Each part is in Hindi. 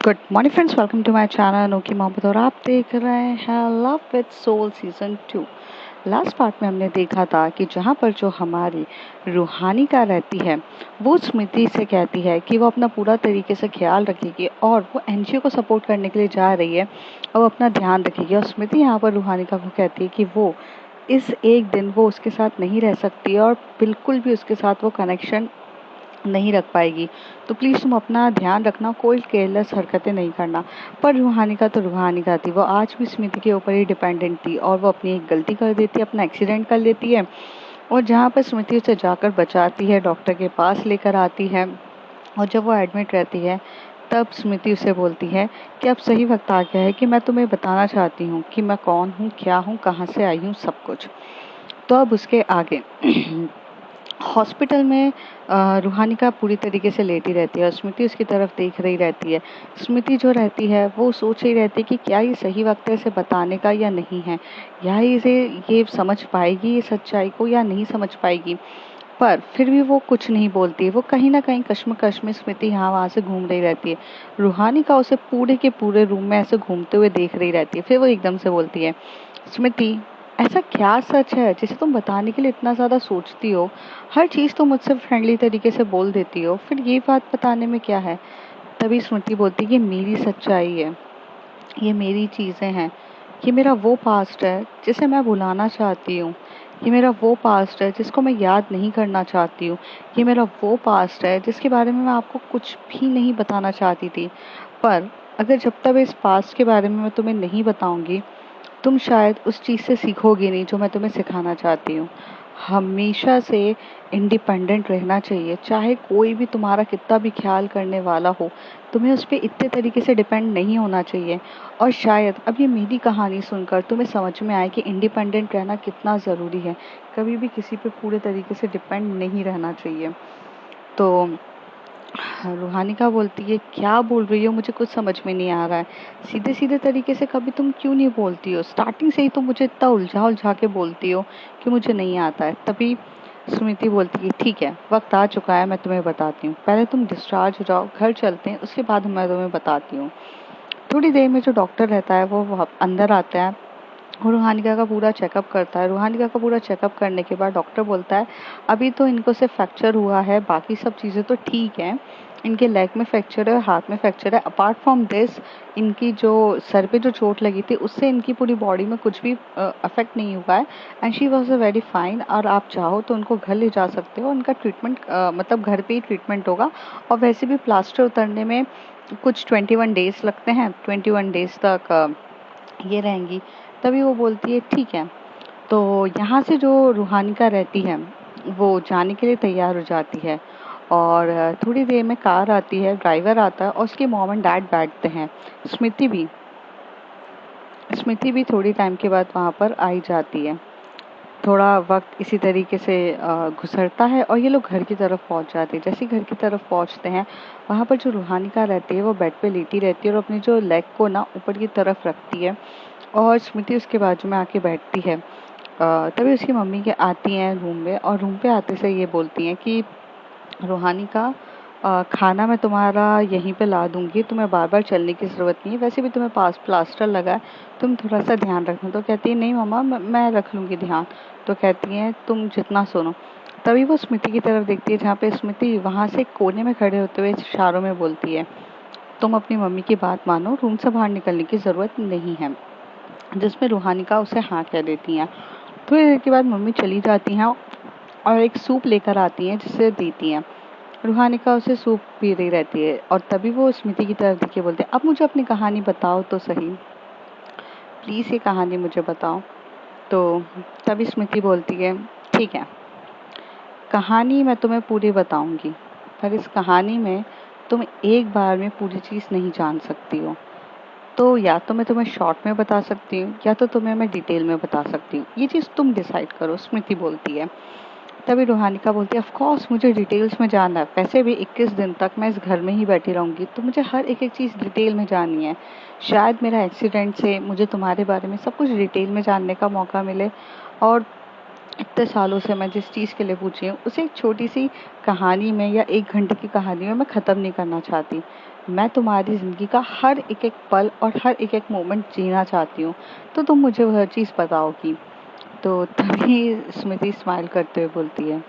Good morning friends, welcome to my channel Anokhi Mohabbat और आप देख रहे हैं love with soul season 2। Last part में हमने देखा था कि जहाँ पर जो हमारी रूहानिका रहती है वो स्मृति से कहती है कि वो अपना पूरा तरीके से ख्याल रखेगी और वो एनजीओ को सपोर्ट करने के लिए जा रही है और वो अपना ध्यान रखेगी। और स्मृति यहाँ पर रूहानिका को कहती है कि वो इस एक दिन वो उसके साथ नहीं रह सकती और बिल्कुल भी उसके साथ वो कनेक्शन नहीं रख पाएगी। तो प्लीज़ तुम अपना ध्यान रखना, कोई केयरलेस हरकतें नहीं करना। पर रूहानिका तो रूहानिका थी, वो आज भी स्मृति के ऊपर ही डिपेंडेंट थी और वो अपनी एक गलती कर देती है, अपना एक्सीडेंट कर लेती है। और जहाँ पर स्मृति उसे जाकर बचाती है, डॉक्टर के पास लेकर आती है और जब वो एडमिट रहती है तब स्मृति उसे बोलती है कि अब सही वक्त आ गया है कि मैं तुम्हें बताना चाहती हूँ कि मैं कौन हूँ, क्या हूँ, कहाँ से आई हूँ, सब कुछ। तो अब उसके आगे हॉस्पिटल में रूहानिका पूरी तरीके से लेटी रहती है और स्मृति उसकी तरफ देख रही रहती है। स्मृति जो रहती है वो सोच रही रहती है कि क्या ये सही वक्त है इसे बताने का या नहीं है, या इसे ये समझ पाएगी ये सच्चाई को या नहीं समझ पाएगी। पर फिर भी वो कुछ नहीं बोलती, वो कहीं ना कहीं कश्मकश में स्मृति यहाँ वहाँ से घूम रही रहती है। रूहानिका उसे पूरे के पूरे रूम में ऐसे घूमते हुए देख रही रहती है। फिर वो एकदम से बोलती है, स्मृति, ऐसा क्या सच है जिसे तुम बताने के लिए इतना ज़्यादा सोचती हो? हर चीज़ तुम मुझसे फ्रेंडली तरीके से बोल देती हो, फिर ये बात बताने में क्या है? तभी स्मृति बोलती है, ये मेरी सच्चाई है, ये मेरी चीज़ें हैं, ये मेरा वो पास्ट है जिसे मैं भुलाना चाहती हूँ, ये मेरा वो पास्ट है जिसको मैं याद नहीं करना चाहती हूँ, ये मेरा वो पास्ट है जिसके बारे में मैं आपको कुछ भी नहीं बताना चाहती थी। पर अगर जब तक इस पास्ट के बारे में मैं तुम्हें नहीं बताऊंगी तुम शायद उस चीज़ से सीखोगे नहीं जो मैं तुम्हें सिखाना चाहती हूँ। हमेशा से इंडिपेंडेंट रहना चाहिए, चाहे कोई भी तुम्हारा कितना भी ख्याल करने वाला हो, तुम्हें उस पर इतने तरीके से डिपेंड नहीं होना चाहिए। और शायद अब ये मेरी कहानी सुनकर तुम्हें समझ में आए कि इंडिपेंडेंट रहना कितना ज़रूरी है। कभी भी किसी पे पूरे तरीके से डिपेंड नहीं रहना चाहिए। तो रूहानिका बोलती है, क्या बोल रही हो, मुझे कुछ समझ में नहीं आ रहा है। सीधे सीधे तरीके से कभी तुम क्यों नहीं बोलती हो? स्टार्टिंग से ही तुम मुझे इतना उलझा उलझा के बोलती हो कि मुझे नहीं आता है। तभी स्मृति बोलती है, ठीक है, वक्त आ चुका है, मैं तुम्हें बताती हूँ। पहले तुम डिस्चार्ज हो जाओ, घर चलते हैं, उसके बाद मैं तुम्हें बताती हूँ। थोड़ी देर में जो डॉक्टर रहता है वो अंदर आता है और रूहानिका का पूरा चेकअप करता है। रूहानिका का पूरा चेकअप करने के बाद डॉक्टर बोलता है, अभी तो इनको सिर्फ फ्रैक्चर हुआ है, बाकी सब चीज़ें तो ठीक हैं। इनके लेग में फ्रैक्चर है और हाथ में फ्रैक्चर है। अपार्ट फ्रॉम दिस, इनकी जो सर पे जो चोट लगी थी उससे इनकी पूरी बॉडी में कुछ भी अफेक्ट नहीं हुआ है। And she was a very fine. और आप चाहो तो उनको घर ले जा सकते हो, उनका ट्रीटमेंट मतलब घर पे ही ट्रीटमेंट होगा। और वैसे भी प्लास्टर उतरने में कुछ 21 डेज लगते हैं, 21 डेज तक ये रहेंगी। तभी वो बोलती है, ठीक है। तो यहाँ से जो रूहानिका रहती है वो जाने के लिए तैयार हो जाती है और थोड़ी देर में कार आती है, ड्राइवर आता है और उसके मॉम एंड डैड बैठते हैं। स्मृति भी स्मृति भी थोड़ी टाइम के बाद वहाँ पर आई जाती है। थोड़ा वक्त इसी तरीके से गुजरता है और ये लोग घर की तरफ पहुँच जाते हैं। जैसे ही घर की तरफ पहुँचते हैं वहाँ पर जो रूहानिका रहती है वो बेड पे लेटी रहती है और अपनी जो लेग को ना ऊपर की तरफ रखती है और स्मृति उसके बाजू में आके बैठती है। तभी उसकी मम्मी के आती हैं रूम में और रूम पे आते से ये बोलती हैं कि रूहानिका, खाना मैं तुम्हारा यहीं पे ला दूंगी, तुम्हें बार बार चलने की ज़रूरत नहीं है, वैसे भी तुम्हें पास प्लास्टर लगा है, तुम थोड़ा सा ध्यान रखना। तो कहती है, नहीं मम्मा, मैं रख लूँगी ध्यान। तो कहती हैं, तुम जितना सुनो। तभी वो स्मृति की तरफ देखती है जहाँ पे स्मृति वहाँ से कोने में खड़े होते हुए इशारों में बोलती है, तुम अपनी मम्मी की बात मानो, रूम से बाहर निकलने की ज़रूरत नहीं है। जिसमें रूहानिका उसे हाँ कह देती हैं। थोड़ी देर के बाद मम्मी चली जाती हैं और एक सूप लेकर आती हैं जिसे देती हैं। रूहानिका उसे सूप पी रही रहती है और तभी वो स्मृति की तरफ देख के बोलते हैं, अब मुझे अपनी कहानी बताओ तो सही, प्लीज़ ये कहानी मुझे बताओ। तो तभी स्मृति बोलती है, ठीक है, कहानी मैं तुम्हें पूरी बताऊंगी, पर इस कहानी में तुम एक बार में पूरी चीज़ नहीं जान सकती हो। तो या तो मैं तुम्हें शॉर्ट में बता सकती हूँ या तो तुम्हें मैं डिटेल में बता सकती हूँ, ये चीज़ तुम डिसाइड करो, स्मृति बोलती है। तभी रूहानिका बोलती है, ऑफ कोर्स मुझे डिटेल्स में जानना है, वैसे भी 21 दिन तक मैं इस घर में ही बैठी रहूंगी, तो मुझे हर एक एक चीज़ डिटेल में जाननी है। शायद मेरा एक्सीडेंट से मुझे तुम्हारे बारे में सब कुछ डिटेल में जानने का मौका मिले और इतने सालों से मैं जिस चीज़ के लिए पूछी हूँ उसे एक छोटी सी कहानी में या 1 घंटे की कहानी में मैं ख़त्म नहीं करना चाहती। मैं तुम्हारी ज़िंदगी का हर एक एक पल और हर एक एक मोमेंट जीना चाहती हूँ, तो तुम मुझे वह चीज़ बताओगी। तो तभी स्मृति स्माइल करते हुए बोलती है,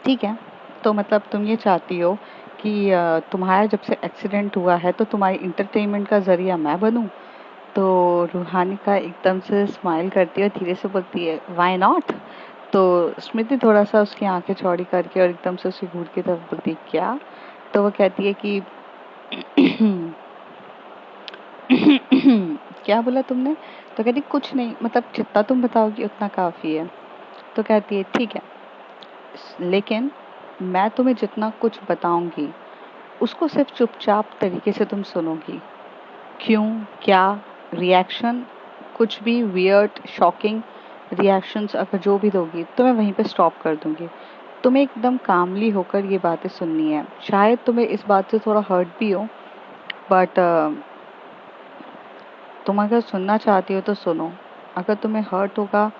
ठीक है, तो मतलब तुम ये चाहती हो कि तुम्हारा जब से एक्सीडेंट हुआ है तो तुम्हारी इंटरटेनमेंट का ज़रिया मैं बनूँ? तो रूहानी का एकदम से स्माइल करती है और धीरे से बोलती है, व्हाई नॉट? तो स्मृति थोड़ा सा उसकी आंखें चौड़ी करके और एकदम से उसे घूर की तरफ बोलती है, क्या? तो वो कहती है कि क्या बोला तुमने? तो कहती कुछ नहीं, मतलब जितना तुम बताओगी उतना काफ़ी है। तो कहती है ठीक है, लेकिन मैं तुम्हें जितना कुछ बताऊंगी उसको सिर्फ चुपचाप तरीके से तुम सुनोगी। क्यों, क्या, रिएक्शन, कुछ भी वियर्ड शॉकिंग रिएक्शंस अगर जो भी दोगी तो मैं वहीं पे स्टॉप कर दूंगी। तुम्हें एकदम कामली होकर ये बातें सुननी है। शायद तुम्हें इस बात से थोड़ा हर्ट भी हो, बट तुम अगर सुनना चाहती हो तो सुनो। अगर तुम्हें हर्ट होगा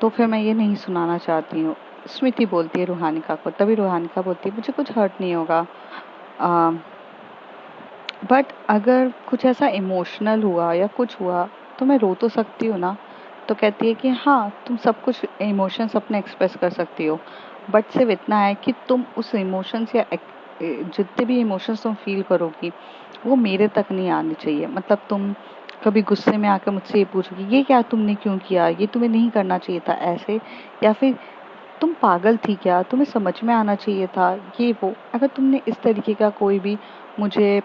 तो फिर मैं ये नहीं सुनाना चाहती हूँ। स्मृति बोलती है रूहानिका को। तभी रूहानिका बोलती है, मुझे कुछ हर्ट नहीं होगा, बट अगर कुछ ऐसा इमोशनल हुआ या कुछ हुआ तो मैं रो तो सकती हूँ ना? तो कहती है कि हाँ, तुम सब कुछ इमोशंस अपने एक्सप्रेस कर सकती हो, बट सिर्फ इतना है कि तुम उस इमोशंस या जितने भी इमोशंस तुम फील करोगी वो मेरे तक नहीं आने चाहिए। मतलब तुम कभी गुस्से में आकर मुझसे ये पूछोगी, ये क्या तुमने क्यों किया, ये तुम्हें नहीं करना चाहिए था ऐसे, या फिर तुम पागल थी क्या, तुम्हें समझ में आना चाहिए था, ये वो। अगर तुमने इस तरीके का कोई भी मुझे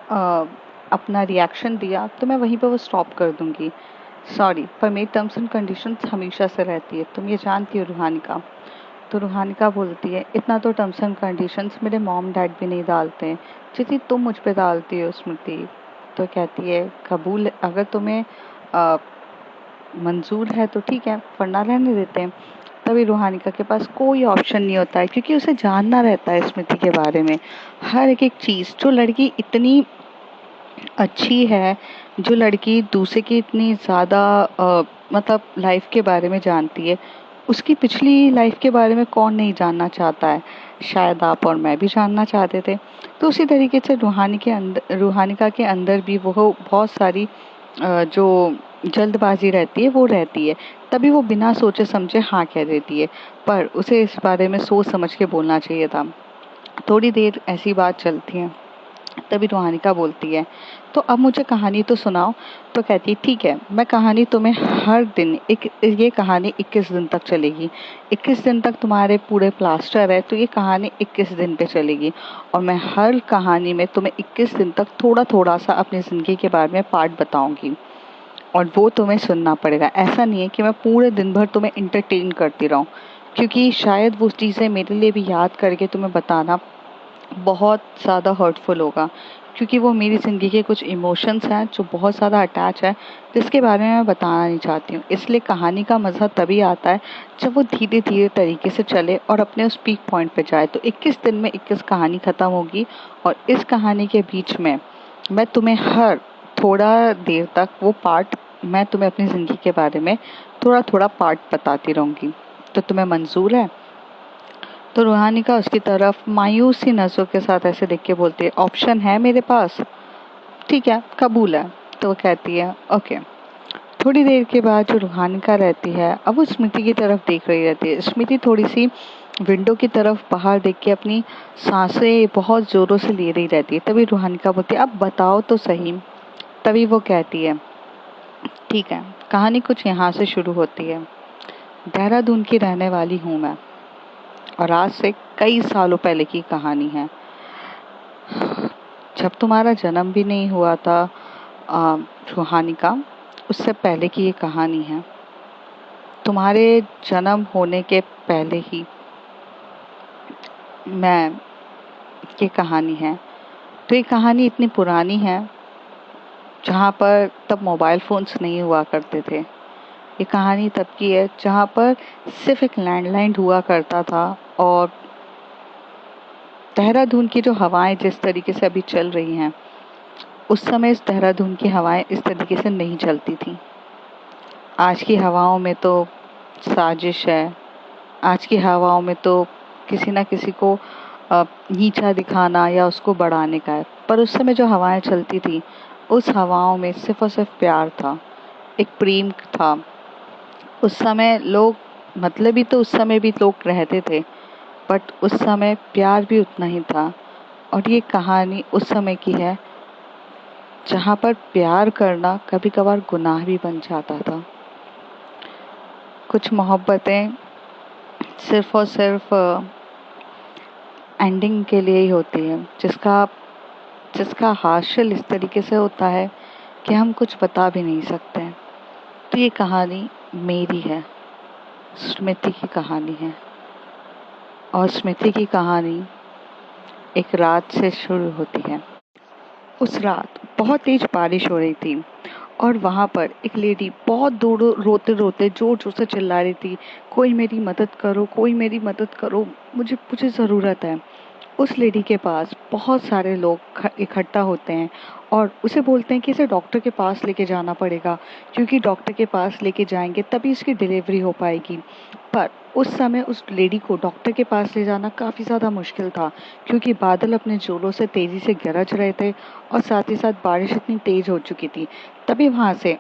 अपना रिएक्शन दिया तो मैं वहीं पर वो स्टॉप कर दूंगी। सॉरी, पर मेरी टर्म्स एंड कंडीशंस हमेशा से रहती है, तुम ये जानती हो रूहानिका। तो रूहानिका बोलती है, इतना तो टर्म्स एंड कंडीशंस मेरे मॉम डैड भी नहीं डालते हैं जितनी तुम मुझ पे डालती हो स्मृति। तो कहती है, कबूल, अगर तुम्हें मंजूर है तो ठीक है, वरना रहने देते हैं। तभी रूहानिका के पास कोई ऑप्शन नहीं होता है, क्योंकि उसे जानना रहता है स्मृति के बारे में हर एक एक चीज़। जो लड़की इतनी अच्छी है, जो लड़की दूसरे की इतनी ज़्यादा मतलब लाइफ के बारे में जानती है, उसकी पिछली लाइफ के बारे में कौन नहीं जानना चाहता है? शायद आप और मैं भी जानना चाहते थे। तो उसी तरीके से रूहानिका के अंदर भी वो बहुत सारी जो जल्दबाजी रहती है वो रहती है। तभी वो बिना सोचे समझे हाँ कह देती है, पर उसे इस बारे में सोच समझ के बोलना चाहिए था। थोड़ी देर ऐसी बात चलती है, तभी रूहानिका बोलती है, तो अब मुझे कहानी तो सुनाओ। तो कहती है, ठीक है, मैं कहानी तुम्हें हर दिन ये कहानी 21 दिन तक चलेगी। 21 दिन तक तुम्हारे पूरे प्लास्टर है, तो ये कहानी 21 दिन पे चलेगी, और मैं हर कहानी में तुम्हें 21 दिन तक थोड़ा थोड़ा सा अपनी ज़िंदगी के बारे में पार्ट बताऊंगी, और वो तुम्हें सुनना पड़ेगा। ऐसा नहीं है कि मैं पूरे दिन भर तुम्हें इंटरटेन करती रहूं, क्योंकि शायद वो चीज़ें मेरे लिए भी याद करके तुम्हें बताना बहुत ज़्यादा हर्टफुल होगा, क्योंकि वो मेरी ज़िंदगी के कुछ इमोशंस हैं जो बहुत ज़्यादा अटैच है, जिसके बारे में मैं बताना नहीं चाहती हूँ। इसलिए कहानी का मज़ा तभी आता है जब वो धीरे धीरे तरीके से चले और अपने उस पीक पॉइंट पे जाए। तो 21 दिन में 21 कहानी ख़त्म होगी, और इस कहानी के बीच में मैं तुम्हें हर थोड़ा देर तक वो पार्ट, मैं तुम्हें अपनी ज़िंदगी के बारे में थोड़ा थोड़ा पार्ट बताती रहूँगी। तो तुम्हें मंजूर है? तो रूहानिका उसकी तरफ मायूस सी नज़रों के साथ ऐसे देख के बोलती है, ऑप्शन है मेरे पास? ठीक है, कबूल है। तो वो कहती है, ओके। थोड़ी देर के बाद जो रूहानिका रहती है, अब वो स्मृति की तरफ देख रही रहती है। स्मृति थोड़ी सी विंडो की तरफ बाहर देख के अपनी सांसें बहुत ज़ोरों से ले रही रहती है। तभी रूहानिका बोलती है, अब बताओ तो सही। तभी वो कहती है, ठीक है, कहानी कुछ यहाँ से शुरू होती है। देहरादून की रहने वाली हूँ मैं, और आज से कई सालों पहले की कहानी है। जब तुम्हारा जन्म भी नहीं हुआ था रूहानिका, उससे पहले की ये कहानी है। तुम्हारे जन्म होने के पहले ही मैं ये कहानी है। तो ये कहानी इतनी पुरानी है, जहाँ पर तब मोबाइल फ़ोन्स नहीं हुआ करते थे। ये कहानी तब की है जहाँ पर सिर्फ एक लैंडलाइन हुआ करता था, और देहरादून की जो हवाएं जिस तरीके से अभी चल रही हैं, उस समय इस देहरादून की हवाएं इस तरीके से नहीं चलती थी। आज की हवाओं में तो साजिश है, आज की हवाओं में तो किसी ना किसी को नीचा दिखाना या उसको बढ़ाने का है। पर उस समय जो हवाएं चलती थी, उस हवाओं में सिर्फ और सिर्फ प्यार था, एक प्रेम था। उस समय लोग, मतलब ही तो उस समय भी लोग रहते थे, बट उस समय प्यार भी उतना ही था। और ये कहानी उस समय की है जहाँ पर प्यार करना कभी कभार गुनाह भी बन जाता था। कुछ मोहब्बतें सिर्फ और सिर्फ एंडिंग के लिए ही होती है, जिसका हासिल इस तरीके से होता है कि हम कुछ बता भी नहीं सकते। तो ये कहानी मेरी है, स्मृति की कहानी है। और स्मृति की कहानी एक रात से शुरू होती है। उस रात बहुत तेज बारिश हो रही थी और वहाँ पर एक लेडी बहुत दूर रोते रोते जोर जोर से चिल्ला रही थी, कोई मेरी मदद करो, कोई मेरी मदद करो, मुझे मुझे ज़रूरत है। उस लेडी के पास बहुत सारे लोग इकट्ठा होते हैं और उसे बोलते हैं कि इसे डॉक्टर के पास लेके जाना पड़ेगा, क्योंकि डॉक्टर के पास लेके जाएंगे तभी इसकी डिलीवरी हो पाएगी। पर उस समय उस लेडी को डॉक्टर के पास ले जाना काफ़ी ज़्यादा मुश्किल था, क्योंकि बादल अपने जोरों से तेज़ी से गरज रहे थे और साथ ही साथ बारिश इतनी तेज़ हो चुकी थी। तभी वहाँ से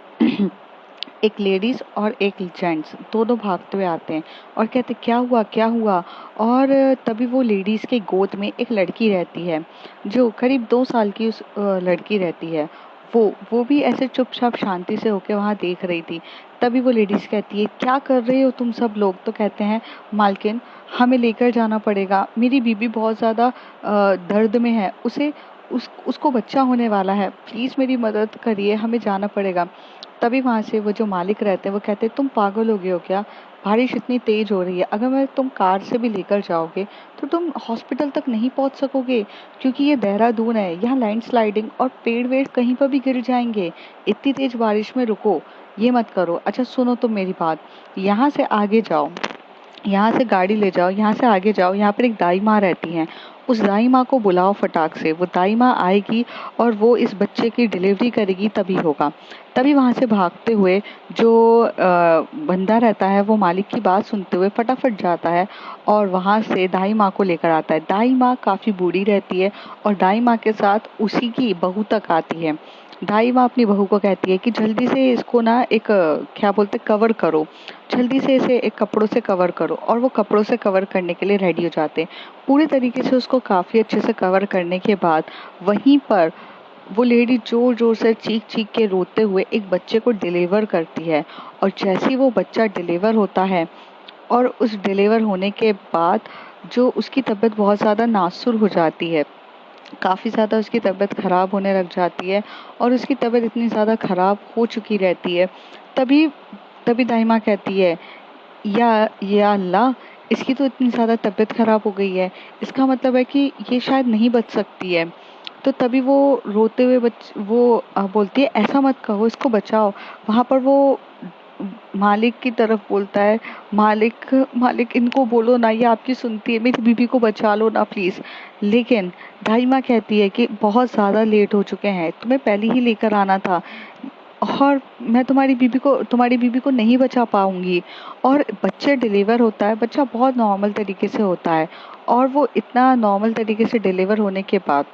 एक लेडीज और एक जेंट्स दोनों भागते हुए आते हैं और कहते क्या हुआ क्या हुआ। और तभी वो लेडीज के गोद में एक लड़की रहती है, जो करीब 2 साल की उस लड़की रहती है। वो भी ऐसे चुपचाप शांति से होके वहाँ देख रही थी। तभी वो लेडीज कहती है, क्या कर रहे हो तुम सब लोग? तो कहते हैं, मालकिन हमें लेकर जाना पड़ेगा, मेरी बीबी बहुत ज़्यादा दर्द में है, उसको बच्चा होने वाला है, प्लीज़ मेरी मदद करिए, हमें जाना पड़ेगा। तभी वहाँ से वो जो मालिक रहते हैं वो कहते हैं, तुम पागल हो गए हो क्या? बारिश इतनी तेज हो रही है, अगर मैं तुम कार से भी लेकर जाओगे तो तुम हॉस्पिटल तक नहीं पहुँच सकोगे, क्योंकि ये देहरादून है, यहाँ लैंडस्लाइडिंग और पेड़ वेड़ कहीं पर भी गिर जाएंगे। इतनी तेज बारिश में रुको, ये मत करो। अच्छा सुनो तुम मेरी बात, यहाँ से आगे जाओ, यहाँ से गाड़ी ले जाओ, यहाँ से आगे जाओ, यहाँ पर एक दाई माँ रहती हैं, उस दाई माँ को बुलाओ फटाक से, वो दाई माँ आएगी और वो इस बच्चे की डिलीवरी करेगी, तभी होगा। तभी वहाँ से भागते हुए जो बंदा रहता है वो मालिक की बात सुनते हुए फटाफट जाता है और वहाँ से दाई माँ को लेकर आता है। दाई माँ काफ़ी बूढ़ी रहती है और दाई माँ के साथ उसी की बहू तक आती है। दाई माँ अपनी बहू को कहती है कि जल्दी से इसको ना एक क्या बोलते कवर करो, जल्दी से इसे एक कपड़ों से कवर करो। और वो कपड़ों से कवर करने के लिए रेडी हो जाते हैं। पूरे तरीके से उसको काफ़ी अच्छे से कवर करने के बाद वहीं पर वो लेडी जोर जोर से चीख चीख के रोते हुए एक बच्चे को डिलीवर करती है। और जैसे ही वो बच्चा डिलीवर होता है और उस डिलीवर होने के बाद जो उसकी तबीयत बहुत ज़्यादा नासुर हो जाती है, काफ़ी ज़्यादा उसकी तबीयत ख़राब होने लग जाती है और उसकी तबीयत इतनी ज़्यादा ख़राब हो चुकी रहती है। तभी तभी दाइमा कहती है, या अल्लाह, इसकी तो इतनी ज़्यादा तबीयत ख़राब हो गई है, इसका मतलब है कि ये शायद नहीं बच सकती है। तो तभी वो रोते हुए बोलती है, ऐसा मत कहो, इसको बचाओ। वहाँ पर वो मालिक की तरफ बोलता है, मालिक मालिक इनको बोलो ना, ये आपकी सुनती है, मेरी बीबी को बचा लो ना प्लीज़। लेकिन दाइमा कहती है कि बहुत ज़्यादा लेट हो चुके हैं, तुम्हें पहले ही लेकर आना था और मैं तुम्हारी बीबी को नहीं बचा पाऊंगी। और बच्चे डिलीवर होता है, बच्चा बहुत नॉर्मल तरीके से होता है और वो इतना नॉर्मल तरीके से डिलीवर होने के बाद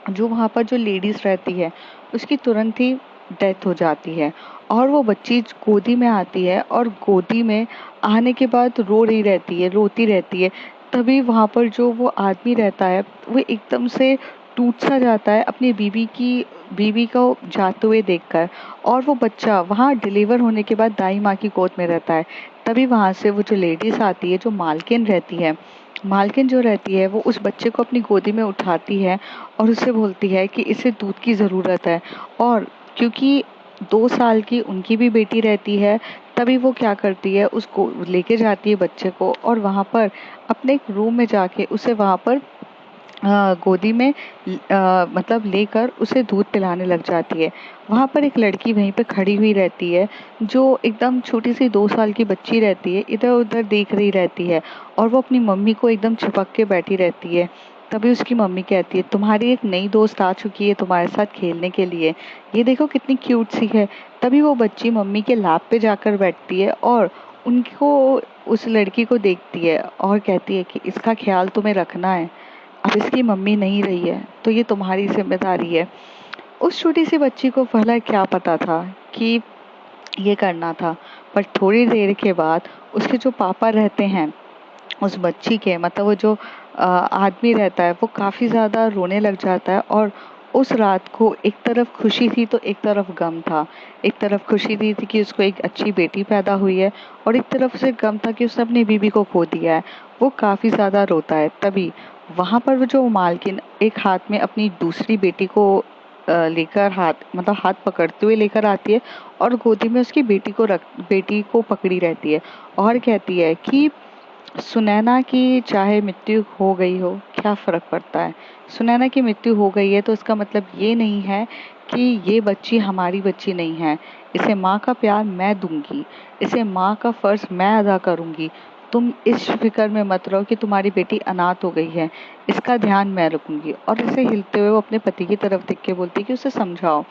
जो वहाँ पर जो लेडीज रहती है उसकी तुरंत ही डेथ हो जाती है और वो बच्ची गोदी में आती है और गोदी में आने के बाद रो रही रहती है, रोती रहती है। तभी वहाँ पर जो वो आदमी रहता है वो एकदम से टूट सा जाता है अपनी बीवी को जाते हुए देखकर। और वो बच्चा वहाँ डिलीवर होने के बाद दाई माँ की गोद में रहता है। तभी वहाँ से वो जो लेडीज आती है, जो मालकिन रहती है, मालकिन जो रहती है वो उस बच्चे को अपनी गोदी में उठाती है और उससे बोलती है कि इसे दूध की ज़रूरत है। और क्योंकि 2 साल की उनकी भी बेटी रहती है, तभी वो क्या करती है, उसको लेके जाती है बच्चे को और वहाँ पर अपने एक रूम में जाके उसे वहाँ पर गोदी में मतलब लेकर उसे दूध पिलाने लग जाती है। वहाँ पर एक लड़की वहीं पे खड़ी हुई रहती है, जो एकदम छोटी सी 2 साल की बच्ची रहती है, इधर उधर देख रही रहती है और वो अपनी मम्मी को एकदम चिपक के बैठी रहती है। तभी उसकी मम्मी कहती है, तुम्हारी एक नई दोस्त आ चुकी है तुम्हारे साथ खेलने के लिए, ये देखो कितनी क्यूट सी है। तभी वो बच्ची मम्मी के लैप पे जाकर बैठती है और उनको उस लड़की को देखती है और कहती है कि इसका ख्याल तुम्हें रखना है, अब इसकी मम्मी नहीं रही है तो ये तुम्हारी जिम्मेदारी है। उस छोटी सी बच्ची को भला क्या पता था कि ये करना था। पर थोड़ी देर के बाद उसके जो पापा रहते हैं उस बच्ची के, मतलब वो जो आदमी रहता है, वो काफ़ी ज़्यादा रोने लग जाता है। और उस रात को एक तरफ खुशी थी तो एक तरफ गम था। एक तरफ खुशी थी कि उसको एक अच्छी बेटी पैदा हुई है, और एक तरफ से गम था कि उसने अपनी बीवी को खो दिया है। वो काफ़ी ज़्यादा रोता है। तभी वहाँ पर वो जो मालकिन एक हाथ में अपनी दूसरी बेटी को लेकर, हाथ पकड़ते हुए लेकर आती है, और गोदी में उसकी बेटी को पकड़ी रहती है, और कहती है कि सुनैना की चाहे मृत्यु हो गई हो, क्या फर्क पड़ता है। सुनैना की मृत्यु हो गई है तो इसका मतलब ये नहीं है कि ये बच्ची हमारी बच्ची नहीं है। इसे माँ का प्यार मैं दूंगी, इसे माँ का फर्ज मैं अदा करूंगी। तुम इस फिक्र में मत रहो कि तुम्हारी बेटी अनाथ हो गई है, इसका ध्यान मैं रखूंगी। और इसे हिलते हुए वो अपने पति की तरफ देख के बोलती है कि उसे समझाओ।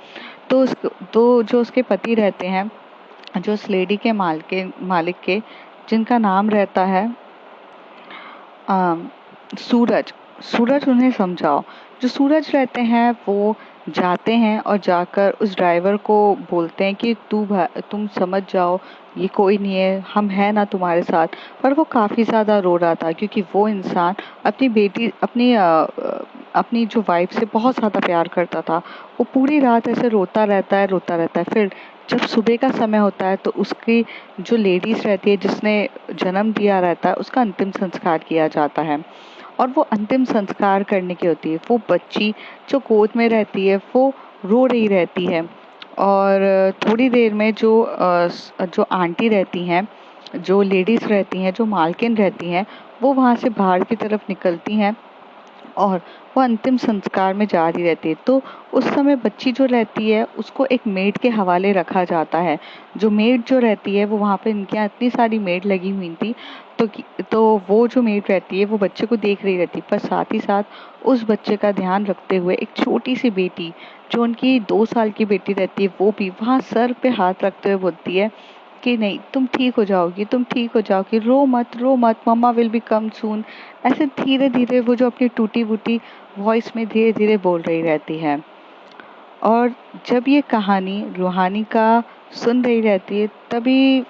तो जो उसके पति रहते हैं, जो उस लेडी के मालिक के, जिनका नाम रहता है सूरज। सूरज उन्हें समझाओ। जो सूरज रहते हैं वो जाते हैं और जाकर उस ड्राइवर को बोलते हैं कि तुम समझ जाओ, ये कोई नहीं है, हम हैं ना तुम्हारे साथ। पर वो काफ़ी ज़्यादा रो रहा था क्योंकि वो इंसान अपनी बेटी अपनी जो वाइफ से बहुत ज़्यादा प्यार करता था। वो पूरी रात ऐसे रोता रहता है, रोता रहता है। फिर जब सुबह का समय होता है तो उसकी जो लेडीज रहती है, जिसने जन्म दिया रहता है, उसका अंतिम संस्कार किया जाता है। और वो अंतिम संस्कार करने की होती है। वो बच्ची जो गोद में रहती है वो रो रही रहती है। और थोड़ी देर में जो आंटी रहती हैं, जो लेडीज रहती हैं, जो मालकिन रहती हैं, वो वहाँ से बाहर की तरफ निकलती हैं और वो अंतिम संस्कार में जा रही रहती है। तो उस समय बच्ची जो रहती है उसको एक मेड के हवाले रखा जाता है। जो मेड जो रहती है वो वहाँ पे, इनके यहाँ इतनी सारी मेड लगी हुई थी, तो वो जो मेड रहती है वो बच्चे को देख रही रहती, पर साथ ही साथ उस बच्चे का ध्यान रखते हुए एक छोटी सी बेटी, जो उनकी 2 साल की बेटी रहती है, वो भी वहाँ सर पे हाथ रखते हुए बोलती है कि नहीं, तुम ठीक हो जाओगी, तुम ठीक हो जाओगी, रो मत, मम्मा विल बी कम सून। ऐसे धीरे धीरे वो जो अपनी टूटी फूटी वॉइस में धीरे धीरे बोल रही रहती है। और जब ये कहानी रूहानी का सुन रही रहती है, तभी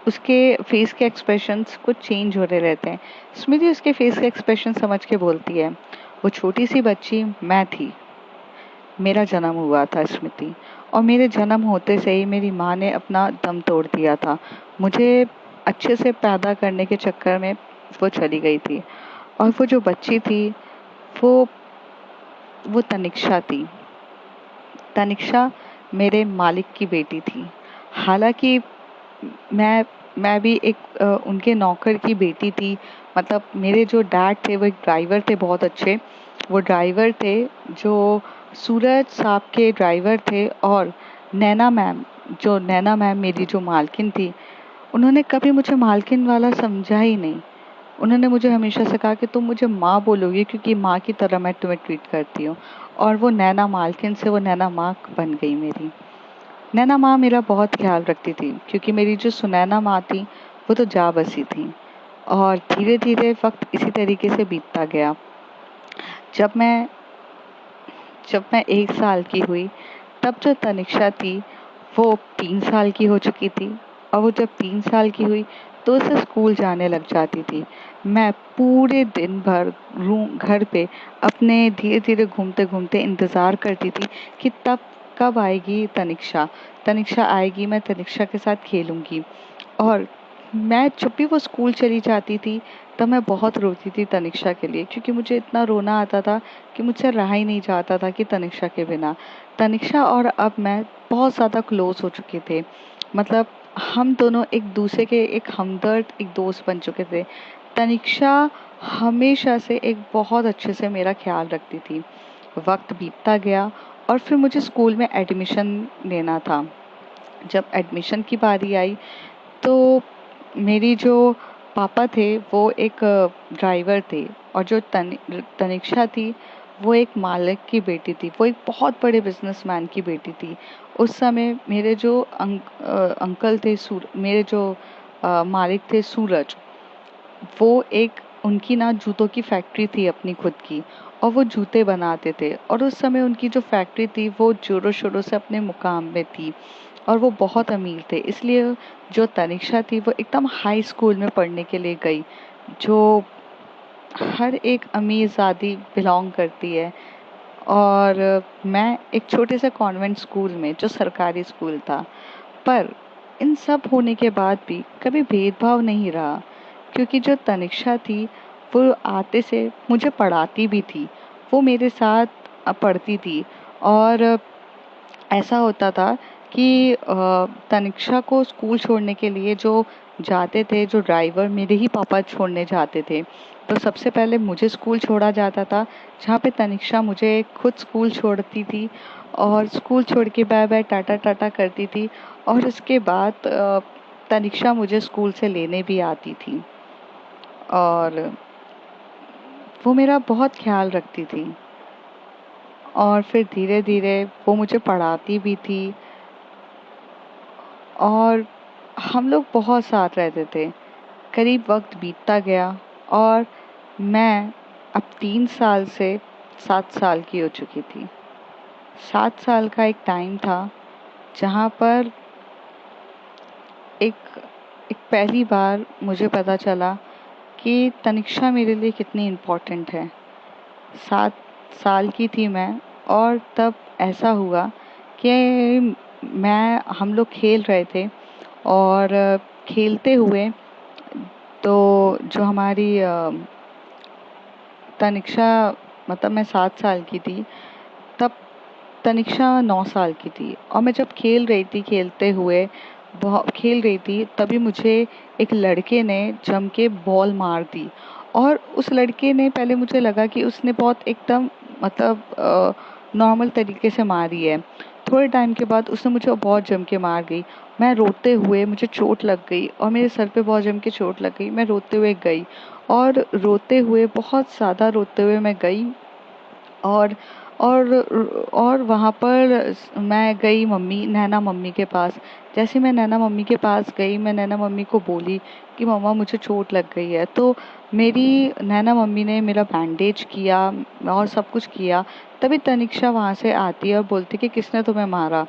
उसके फेस के एक्सप्रेशंस कुछ चेंज होने रहते हैं। स्मृति उसके फेस के एक्सप्रेशन समझ के बोलती है, वो छोटी सी बच्ची मैं थी, मेरा जन्म हुआ था स्मृति, और मेरे जन्म होते से ही मेरी माँ ने अपना दम तोड़ दिया था। मुझे अच्छे से पैदा करने के चक्कर में वो चली गई थी। और वो जो बच्ची थी वो वो तनिक्षा थी। तनिक्षा मेरे मालिक की बेटी थी। हालांकि मैं मैं भी एक उनके नौकर की बेटी थी। मतलब मेरे जो डैड थे वो एक ड्राइवर थे, बहुत अच्छे। वो ड्राइवर थे जो सूरज साहब के ड्राइवर थे। और नैना मैम मेरी जो मालकिन थी, उन्होंने कभी मुझे मालकिन वाला समझा ही नहीं। उन्होंने मुझे हमेशा से कहा कि तुम मुझे माँ बोलोगी क्योंकि माँ की तरह मैं तुम्हें ट्रीट करती हूँ। और वो नैना मालकिन से वो नैना माँ बन गई मेरी। नैना माँ मेरा बहुत ख्याल रखती थी क्योंकि मेरी जो सुनैना माँ थी वो तो जा बसी थी। और धीरे धीरे वक्त इसी तरीके से बीतता गया। जब मैं जब मैं 1 साल की हुई, तब जो तनिक्षा थी वो 3 साल की हो चुकी थी। और वो जब 3 साल की हुई तो उसे स्कूल जाने लग जाती थी। मैं पूरे दिन भर रूम घर पे अपने धीरे धीरे घूमते घूमते इंतज़ार करती थी कि तब कब आएगी तनिक्षा। तनिक्षा आएगी, मैं तनिक्षा के साथ खेलूंगी। और मैं जब भी वो स्कूल चली जाती थी तब मैं बहुत रोती थी तनिक्षा के लिए, क्योंकि मुझे इतना रोना आता था कि मुझसे रहा ही नहीं जाता था कि तनिक्षा के बिना। तनिक्षा और अब मैं बहुत ज़्यादा क्लोज हो चुके थे। मतलब हम दोनों एक दूसरे के एक हमदर्द, एक दोस्त बन चुके थे। तनिक्षा हमेशा से एक बहुत अच्छे से मेरा ख्याल रखती थी। वक्त बीतता गया और फिर मुझे स्कूल में एडमिशन लेना था। जब एडमिशन की बारी आई तो मेरी जो पापा थे वो एक ड्राइवर थे, और जो तनिक्षा थी वो एक मालिक की बेटी थी। वो एक बहुत बड़े बिजनेसमैन की बेटी थी। उस समय मेरे जो अंकल थे, मेरे जो मालिक थे सूरज, वो एक उनकी ना जूतों की फैक्ट्री थी अपनी खुद की, और वो जूते बनाते थे, और उस समय उनकी जो फैक्ट्री थी वो जोरों शोरों से अपने मुकाम में थी, और वो बहुत अमीर थे। इसलिए जो तनिष्का थी वो एकदम हाई स्कूल में पढ़ने के लिए गई, जो हर एक अमीरजादी बिलोंग करती है। और मैं एक छोटे से कॉन्वेंट स्कूल में, जो सरकारी स्कूल था। पर इन सब होने के बाद भी कभी भेदभाव नहीं रहा, क्योंकि जो तनिष्का थी वो आते से मुझे पढ़ाती भी थी, वो मेरे साथ पढ़ती थी। और ऐसा होता था कि तनिष्का को स्कूल छोड़ने के लिए जो जाते थे, जो ड्राइवर, मेरे ही पापा छोड़ने जाते थे। तो सबसे पहले मुझे स्कूल छोड़ा जाता था, जहाँ पे तनिष्का मुझे खुद स्कूल छोड़ती थी, और स्कूल छोड़ के बाय बाय टाटा टाटा करती थी। और उसके बाद तनिष्का मुझे स्कूल से लेने भी आती थी, और वो मेरा बहुत ख्याल रखती थी। और फिर धीरे धीरे वो मुझे पढ़ाती भी थी, और हम लोग बहुत साथ रहते थे। करीब वक्त बीतता गया, और मैं अब 3 साल से 7 साल की हो चुकी थी। 7 साल का एक टाइम था जहाँ पर एक एक पहली बार मुझे पता चला कि तनिष्का मेरे लिए कितनी इम्पोर्टेंट है। 7 साल की थी मैं, और तब ऐसा हुआ कि हम लोग खेल रहे थे, और खेलते हुए तो जो हमारी तनिष्का, मतलब मैं 7 साल की थी तब, तनिष्का 9 साल की थी। और मैं जब खेल रही थी, खेलते हुए बहुत खेल रही थी, तभी मुझे एक लड़के ने जम के बॉल मार दी। और उस लड़के ने, पहले मुझे लगा कि उसने बहुत एकदम, मतलब नॉर्मल तरीके से मारी है। थोड़े टाइम के बाद उसने मुझे बहुत जम के मार गई। मैं रोते हुए, मुझे चोट लग गई, और मेरे सर पे बहुत जम के चोट लग गई। मैं रोते हुए गई, और रोते हुए, बहुत ज़्यादा रोते हुए मैं गई। और और और वहाँ पर मैं गई नैना मम्मी के पास। जैसे मैं नैना मम्मी के पास गई, मैं नैना मम्मी को बोली कि मम्मा मुझे चोट लग गई है। तो मेरी नैना मम्मी ने मेरा बैंडेज किया और सब कुछ किया। तभी तनिष्का वहाँ से आती है और बोलती कि किसने तुम्हें मारा।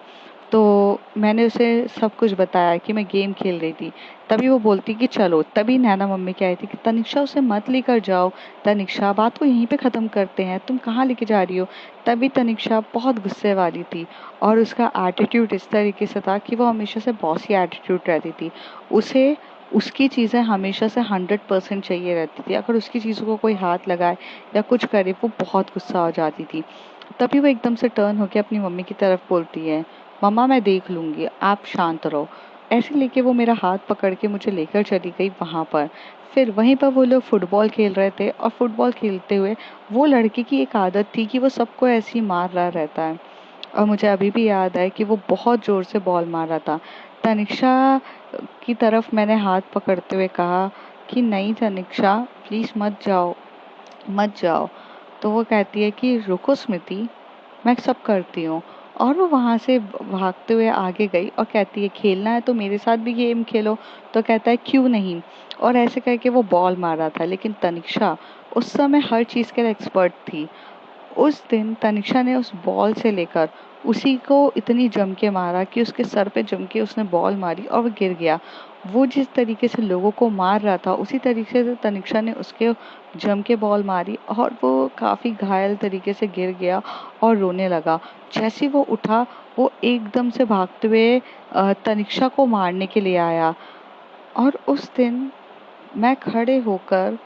तो मैंने उसे सब कुछ बताया कि मैं गेम खेल रही थी। तभी वो बोलती कि चलो, तभी नैना मम्मी क्या आई थी कि तनिष्का उसे मत लेकर जाओ, तनिष्का बात को यहीं पे ख़त्म करते हैं, तुम कहाँ लेके जा रही हो। तभी तनिष्का बहुत गुस्से वाली थी, और उसका एटीट्यूड इस तरीके से था कि वो हमेशा से बॉसी एटीट्यूड रहती थी। उसे उसकी चीज़ें हमेशा से 100% चाहिए रहती थी। अगर उसकी चीज़ों को कोई हाथ लगाए या कुछ करे, वो बहुत गुस्सा हो जाती थी। तभी वो एकदम से टर्न होकर अपनी मम्मी की तरफ बोलती है, मम्मा मैं देख लूँगी, आप शांत रहो। ऐसे लेके वो मेरा हाथ पकड़ के मुझे लेकर चली गई वहाँ पर। फिर वहीं पर वो लोग फुटबॉल खेल रहे थे, और फुटबॉल खेलते हुए वो लड़के की एक आदत थी कि वो सबको ऐसे ही मार रहा रहता है। और मुझे अभी भी याद है कि वो बहुत ज़ोर से बॉल मार रहा था। तनिष्का की तरफ मैंने हाथ पकड़ते हुए कहा कि नहीं तनिष्का, प्लीज़ मत जाओ, मत जाओ। तो वो कहती है कि रुको स्मृति, मैं सब करती हूँ। और वो वहाँ से भागते हुए आगे गई और कहती है खेलना है तो मेरे साथ भी गेम खेलो। तो कहता है क्यों नहीं। और ऐसे करके वो बॉल मार रहा था, लेकिन तनिष्का उस समय हर चीज़ के एक्सपर्ट थी। उस दिन तनिष्का ने उस बॉल से लेकर उसी को इतनी जम के मारा कि उसके सर पे जम के उसने बॉल मारी और वो गिर गया। वो जिस तरीके से लोगों को मार रहा था, उसी तरीके से तनिष्का ने उसके जम के बॉल मारी, और वो काफ़ी घायल तरीके से गिर गया और रोने लगा। जैसे वो उठा, वो एकदम से भागते हुए तनिष्का को मारने के लिए आया। और उस दिन मैं खड़े होकर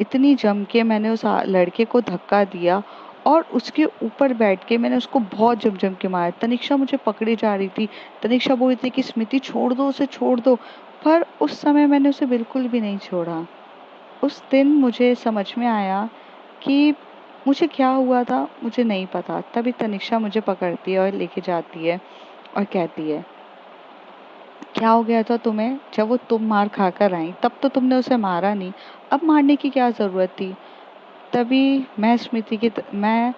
इतनी जम के मैंने उस लड़के को धक्का दिया, और उसके ऊपर बैठ के मैंने उसको बहुत जम जम के मारा। तनिष्का मुझे पकड़ी जा रही थी। तनिष्का बोल रही थी कि स्मृति छोड़ दो उसे, छोड़ दो। पर उस समय मैंने उसे बिल्कुल भी नहीं छोड़ा। उस दिन मुझे समझ में आया कि मुझे क्या हुआ था, मुझे नहीं पता। तभी तनिष्का मुझे पकड़ती है और लेके जाती है, और कहती है क्या हो गया था तुम्हें, जब वो तुम मार खाकर आई तब तो तुमने उसे मारा नहीं, अब मारने की क्या ज़रूरत थी। तभी मैं स्मृति की त- मैं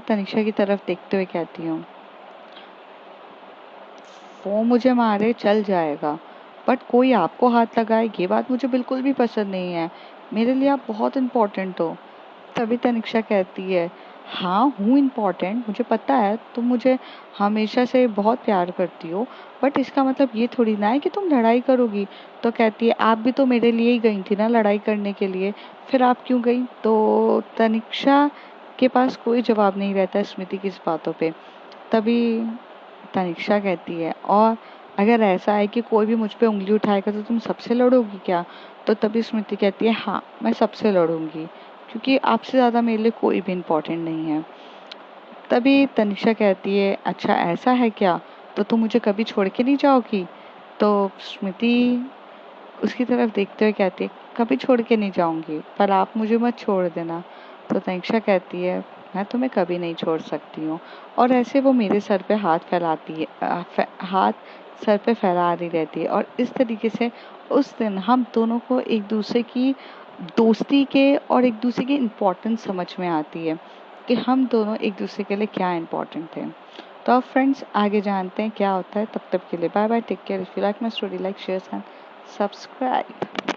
तनिष्का की तरफ देखते हुए कहती हूँ, वो मुझे मारे चल जाएगा, बट कोई आपको हाथ लगाए ये बात मुझे बिल्कुल भी पसंद नहीं है। मेरे लिए आप बहुत इम्पोर्टेंट हो। तभी तनिष्का कहती है, हाँ हूँ इम्पोर्टेंट, मुझे पता है तुम मुझे हमेशा से बहुत प्यार करती हो, बट इसका मतलब ये थोड़ी ना है कि तुम लड़ाई करोगी। तो कहती है, आप भी तो मेरे लिए ही गई थी ना लड़ाई करने के लिए, फिर आप क्यों गई? तो तनिष्का के पास कोई जवाब नहीं रहता स्मृति की इस बातों पे। तभी तनिष्का कहती है, और अगर ऐसा है कि कोई भी मुझ पे उंगली उठाएगा तो तुम सबसे लड़ोगी क्या? तो तभी स्मृति कहती है, हाँ मैं सबसे लड़ूंगी, क्योंकि आपसे ज़्यादा मेरे लिए कोई भी इम्पोर्टेंट नहीं है। तभी तनिष्का कहती है, अच्छा ऐसा है क्या? तो तुम मुझे कभी छोड़ के नहीं जाओगी? तो स्मृति उसकी तरफ देखते हुए कहती है, कभी छोड़ के नहीं जाऊंगी, पर आप मुझे मत छोड़ देना। तो तनिष्का कहती है, मैं तुम्हें कभी नहीं छोड़ सकती हूँ। और ऐसे वो मेरे सर पे हाथ फैलाती है, हाथ सर पे फैला रही रहती है। और इस तरीके से उस दिन हम दोनों को एक दूसरे की दोस्ती के और एक दूसरे की इम्पोर्टेंस समझ में आती है कि हम दोनों एक दूसरे के लिए क्या इम्पोर्टेंट थे। तो अब फ्रेंड्स आगे जानते हैं क्या होता है। तब तक के लिए bye bye, take care. If you like my story, like share and subscribe.